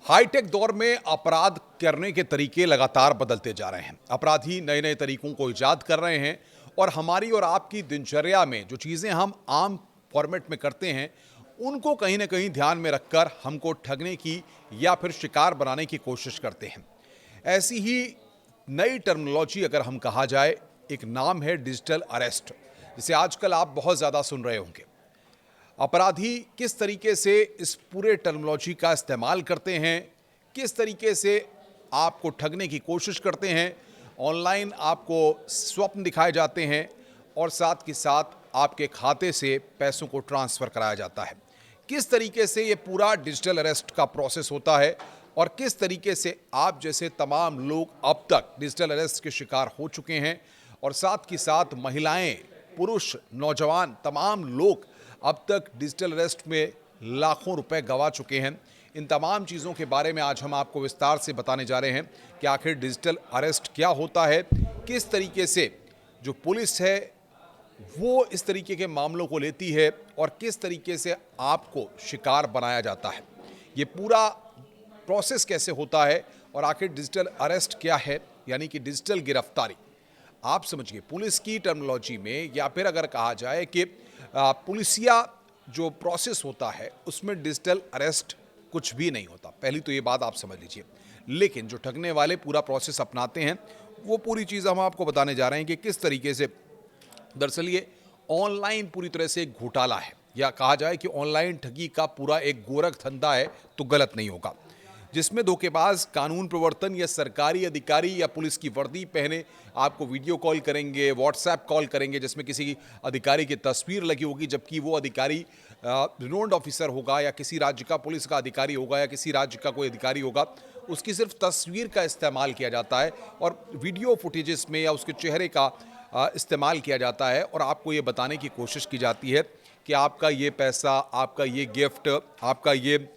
Hi tech दौर में अपराध करने के तरीके लगातार बदलते जा रहे हैं। अपराधी नए नए तरीकों को इजाद कर रहे हैं और हमारी और आपकी दिनचर्या में जो चीज़ें हम आम फॉर्मेट में करते हैं उनको कहीं ना कहीं ध्यान में रखकर हमको ठगने की या फिर शिकार बनाने की कोशिश करते हैं। ऐसी ही नई टर्मिनोलॉजी अगर हम कहा जाए, एक नाम है डिजिटल अरेस्ट, जिसे आजकल आप बहुत ज़्यादा सुन रहे होंगे। अपराधी किस तरीके से इस पूरे टर्मिनोलॉजी का इस्तेमाल करते हैं, किस तरीके से आपको ठगने की कोशिश करते हैं, ऑनलाइन आपको स्वप्न दिखाए जाते हैं और साथ के साथ आपके खाते से पैसों को ट्रांसफ़र कराया जाता है। किस तरीके से ये पूरा डिजिटल अरेस्ट का प्रोसेस होता है और किस तरीके से आप जैसे तमाम लोग अब तक डिजिटल अरेस्ट के शिकार हो चुके हैं और साथ के साथ महिलाएं, पुरुष, नौजवान तमाम लोग अब तक डिजिटल अरेस्ट में लाखों रुपए गंवा चुके हैं। इन तमाम चीज़ों के बारे में आज हम आपको विस्तार से बताने जा रहे हैं कि आखिर डिजिटल अरेस्ट क्या होता है, किस तरीके से जो पुलिस है वो इस तरीके के मामलों को लेती है और किस तरीके से आपको शिकार बनाया जाता है। ये पूरा प्रोसेस कैसे होता है और आखिर डिजिटल अरेस्ट क्या है, यानी कि डिजिटल गिरफ्तारी। आप समझिए, पुलिस की टर्मिनोलॉजी में या फिर अगर कहा जाए कि पुलिसिया जो प्रोसेस होता है उसमें डिजिटल अरेस्ट कुछ भी नहीं होता। पहली तो ये बात आप समझ लीजिए। लेकिन जो ठगने वाले पूरा प्रोसेस अपनाते हैं वो पूरी चीज़ हम आपको बताने जा रहे हैं कि किस तरीके से दरअसल ये ऑनलाइन पूरी तरह से एक घोटाला है, या कहा जाए कि ऑनलाइन ठगी का पूरा एक गोरख धंधा है तो गलत नहीं होगा, जिसमें धोखेबाज कानून प्रवर्तन या सरकारी अधिकारी या पुलिस की वर्दी पहने आपको वीडियो कॉल करेंगे, व्हाट्सएप कॉल करेंगे, जिसमें किसी अधिकारी की तस्वीर लगी होगी, जबकि वो अधिकारी रिनोन्ड ऑफिसर होगा या किसी राज्य का पुलिस का अधिकारी होगा या किसी राज्य का कोई अधिकारी होगा। उसकी सिर्फ तस्वीर का इस्तेमाल किया जाता है और वीडियो फुटेजेस में या उसके चेहरे का इस्तेमाल किया जाता है और आपको ये बताने की कोशिश की जाती है कि आपका ये पैसा, आपका ये गिफ्ट, आपका ये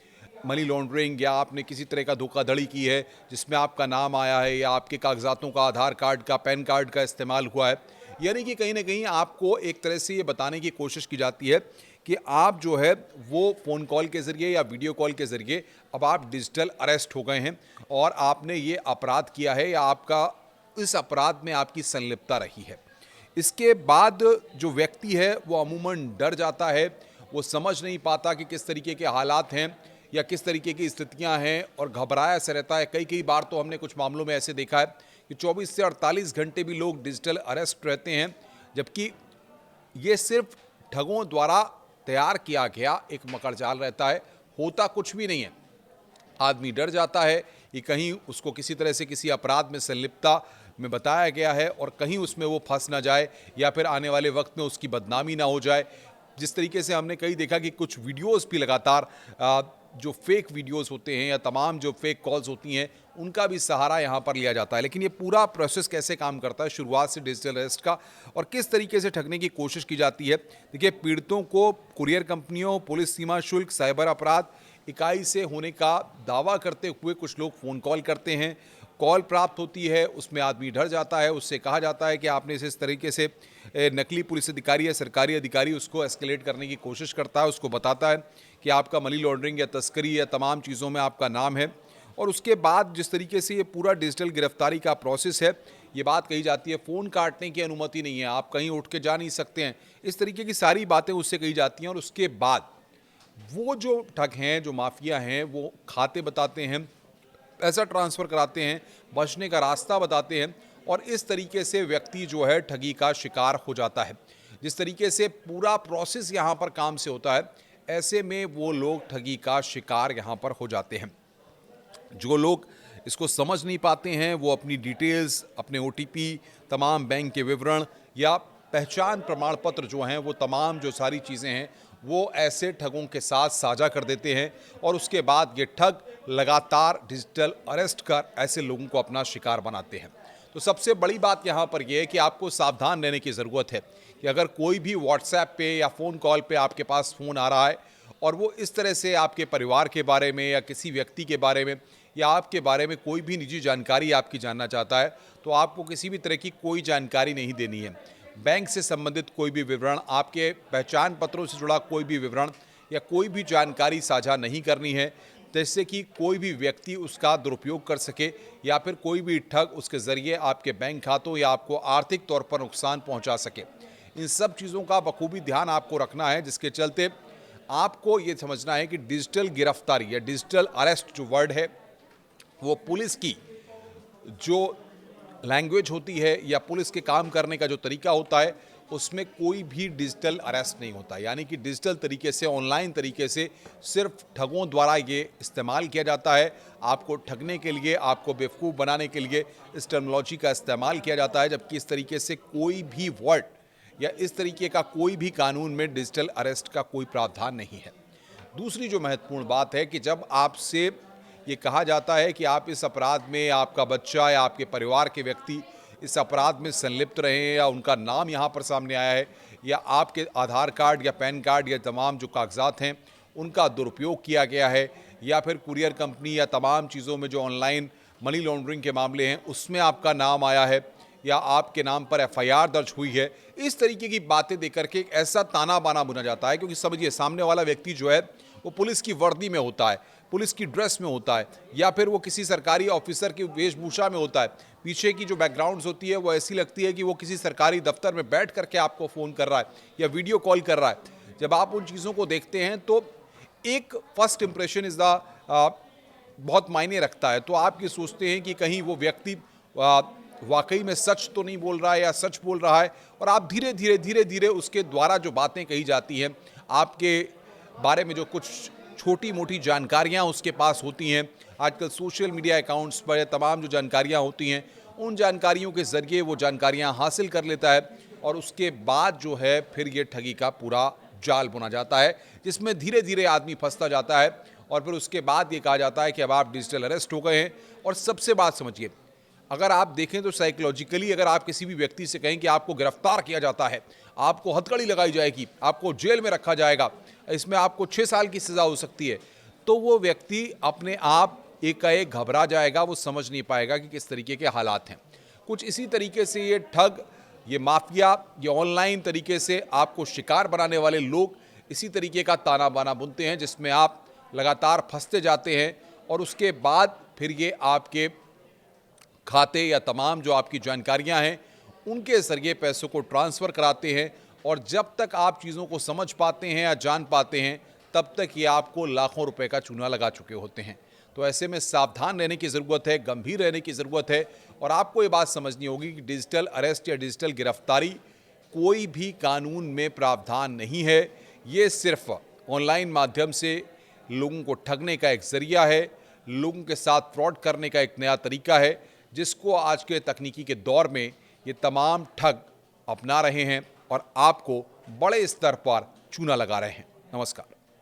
मनी लॉन्ड्रिंग या आपने किसी तरह का धोखाधड़ी की है जिसमें आपका नाम आया है या आपके कागजातों का, आधार कार्ड का, पैन कार्ड का इस्तेमाल हुआ है। यानी कि कहीं ना कहीं आपको एक तरह से ये बताने की कोशिश की जाती है कि आप जो है वो फ़ोन कॉल के ज़रिए या वीडियो कॉल के ज़रिए अब आप डिजिटल अरेस्ट हो गए हैं और आपने ये अपराध किया है या आपका इस अपराध में आपकी संलिप्तता रही है। इसके बाद जो व्यक्ति है वो अमूमन डर जाता है, वो समझ नहीं पाता कि किस तरीके के हालात हैं या किस तरीके की स्थितियां हैं और घबराया से रहता है। कई बार तो हमने कुछ मामलों में ऐसे देखा है कि 24 से 48 घंटे भी लोग डिजिटल अरेस्ट रहते हैं, जबकि ये सिर्फ ठगों द्वारा तैयार किया गया एक मकड़जाल रहता है, होता कुछ भी नहीं है। आदमी डर जाता है कि कहीं उसको किसी तरह से किसी अपराध में संलिप्तता में बताया गया है और कहीं उसमें वो फंस ना जाए या फिर आने वाले वक्त में उसकी बदनामी ना हो जाए। जिस तरीके से हमने कई देखा कि कुछ वीडियोस भी लगातार जो फेक वीडियोस होते हैं या तमाम जो फेक कॉल्स होती हैं उनका भी सहारा यहाँ पर लिया जाता है। लेकिन ये पूरा प्रोसेस कैसे काम करता है शुरुआत से डिजिटल अरेस्ट का और किस तरीके से ठगने की कोशिश की जाती है। देखिए, पीड़ितों को कुरियर कंपनियों, पुलिस सीमा शुल्क, साइबर अपराध इकाई से होने का दावा करते हुए कुछ लोग फ़ोन कॉल करते हैं। कॉल प्राप्त होती है, उसमें आदमी डर जाता है, उससे कहा जाता है कि आपने इस तरीके से नकली पुलिस अधिकारी या सरकारी अधिकारी उसको एस्केलेट करने की कोशिश करता है, उसको बताता है कि आपका मनी लॉन्ड्रिंग या तस्करी या तमाम चीज़ों में आपका नाम है। और उसके बाद जिस तरीके से ये पूरा डिजिटल गिरफ्तारी का प्रोसेस है, ये बात कही जाती है फ़ोन काटने की अनुमति नहीं है, आप कहीं उठ के जा नहीं सकते हैं, इस तरीके की सारी बातें उससे कही जाती हैं। और उसके बाद वो जो ठग हैं, जो माफिया हैं, वो खाते बताते हैं, पैसा ट्रांसफ़र कराते हैं, बचने का रास्ता बताते हैं और इस तरीके से व्यक्ति जो है ठगी का शिकार हो जाता है। जिस तरीके से पूरा प्रोसेस यहाँ पर काम से होता है, ऐसे में वो लोग ठगी का शिकार यहाँ पर हो जाते हैं। जो लोग इसको समझ नहीं पाते हैं वो अपनी डिटेल्स, अपने ओटीपी, तमाम बैंक के विवरण या पहचान प्रमाण पत्र जो हैं, वो तमाम जो सारी चीज़ें हैं वो ऐसे ठगों के साथ साझा कर देते हैं और उसके बाद ये ठग लगातार डिजिटल अरेस्ट कर ऐसे लोगों को अपना शिकार बनाते हैं। तो सबसे बड़ी बात यहाँ पर यह है कि आपको सावधान रहने की ज़रूरत है कि अगर कोई भी व्हाट्सएप पे या फ़ोन कॉल पे आपके पास फ़ोन आ रहा है और वो इस तरह से आपके परिवार के बारे में या किसी व्यक्ति के बारे में या आपके बारे में कोई भी निजी जानकारी आपकी जानना चाहता है, तो आपको किसी भी तरह की कोई जानकारी नहीं देनी है। बैंक से संबंधित कोई भी विवरण, आपके पहचान पत्रों से जुड़ा कोई भी विवरण या कोई भी जानकारी साझा नहीं करनी है। जिससे कि कोई भी व्यक्ति उसका दुरुपयोग कर सके या फिर कोई भी ठग उसके ज़रिए आपके बैंक खातों या आपको आर्थिक तौर पर नुकसान पहुंचा सके। इन सब चीज़ों का बखूबी ध्यान आपको रखना है, जिसके चलते आपको ये समझना है कि डिजिटल गिरफ्तारी या डिजिटल अरेस्ट जो वर्ड है, वो पुलिस की जो लैंग्वेज होती है या पुलिस के काम करने का जो तरीका होता है, उसमें कोई भी डिजिटल अरेस्ट नहीं होता। यानी कि डिजिटल तरीके से, ऑनलाइन तरीके से सिर्फ ठगों द्वारा ये इस्तेमाल किया जाता है। आपको ठगने के लिए, आपको बेवकूफ़ बनाने के लिए इस टर्मिनोलॉजी का इस्तेमाल किया जाता है, जबकि इस तरीके से कोई भी वर्ड या इस तरीके का कोई भी कानून में डिजिटल अरेस्ट का कोई प्रावधान नहीं है। दूसरी जो महत्वपूर्ण बात है कि जब आपसे ये कहा जाता है कि आप इस अपराध में, आपका बच्चा या आपके परिवार के व्यक्ति इस अपराध में संलिप्त रहे हैं या उनका नाम यहाँ पर सामने आया है या आपके आधार कार्ड या पैन कार्ड या तमाम जो कागजात हैं उनका दुरुपयोग किया गया है या फिर कुरियर कंपनी या तमाम चीज़ों में जो ऑनलाइन मनी लॉन्ड्रिंग के मामले हैं उसमें आपका नाम आया है या आपके नाम पर एफआईआर दर्ज हुई है, इस तरीके की बातें देकर के एक ऐसा ताना बाना बुना जाता है। क्योंकि समझिए, सामने वाला व्यक्ति जो है वो पुलिस की वर्दी में होता है, पुलिस की ड्रेस में होता है या फिर वो किसी सरकारी ऑफिसर की वेशभूषा में होता है। पीछे की जो बैकग्राउंड्स होती है वो ऐसी लगती है कि वो किसी सरकारी दफ्तर में बैठ करके आपको फ़ोन कर रहा है या वीडियो कॉल कर रहा है। जब आप उन चीज़ों को देखते हैं तो एक फर्स्ट इंप्रेशन इज़ द बहुत मायने रखता है। तो आप ये सोचते हैं कि कहीं वो व्यक्ति वाकई में सच तो नहीं बोल रहा है या सच बोल रहा है, और आप धीरे धीरे उसके द्वारा जो बातें कही जाती हैं, आपके बारे में जो कुछ छोटी मोटी जानकारियां उसके पास होती हैं, आजकल सोशल मीडिया अकाउंट्स पर तमाम जो जानकारियां होती हैं, उन जानकारियों के ज़रिए वो जानकारियां हासिल कर लेता है और उसके बाद जो है फिर ये ठगी का पूरा जाल बुना जाता है, जिसमें धीरे धीरे आदमी फंसता जाता है और फिर उसके बाद ये कहा जाता है कि अब आप डिजिटल अरेस्ट हो गए हैं। और सबसे बात समझिए, अगर आप देखें तो साइकोलॉजिकली अगर आप किसी भी व्यक्ति से कहें कि आपको गिरफ्तार किया जाता है, आपको हथकड़ी लगाई जाएगी, आपको जेल में रखा जाएगा, इसमें आपको 6 साल की सज़ा हो सकती है, तो वो व्यक्ति अपने आप एकाएक घबरा जाएगा, वो समझ नहीं पाएगा कि किस तरीके के हालात हैं। कुछ इसी तरीके से ये ठग, ये माफिया, ये ऑनलाइन तरीके से आपको शिकार बनाने वाले लोग इसी तरीके का ताना बाना बुनते हैं, जिसमें आप लगातार फंसते जाते हैं और उसके बाद फिर ये आपके खाते या तमाम जो आपकी जानकारियां हैं उनके ज़रिए पैसों को ट्रांसफ़र कराते हैं। और जब तक आप चीज़ों को समझ पाते हैं या जान पाते हैं, तब तक ये आपको लाखों रुपए का चूना लगा चुके होते हैं। तो ऐसे में सावधान रहने की ज़रूरत है, गंभीर रहने की ज़रूरत है। और आपको ये बात समझनी होगी कि डिजिटल अरेस्ट या डिजिटल गिरफ्तारी कोई भी कानून में प्रावधान नहीं है। ये सिर्फ ऑनलाइन माध्यम से लोगों को ठगने का एक ज़रिया है, लोगों के साथ फ्रॉड करने का एक नया तरीका है, जिसको आज के तकनीकी के दौर में ये तमाम ठग अपना रहे हैं और आपको बड़े स्तर पर चूना लगा रहे हैं। नमस्कार।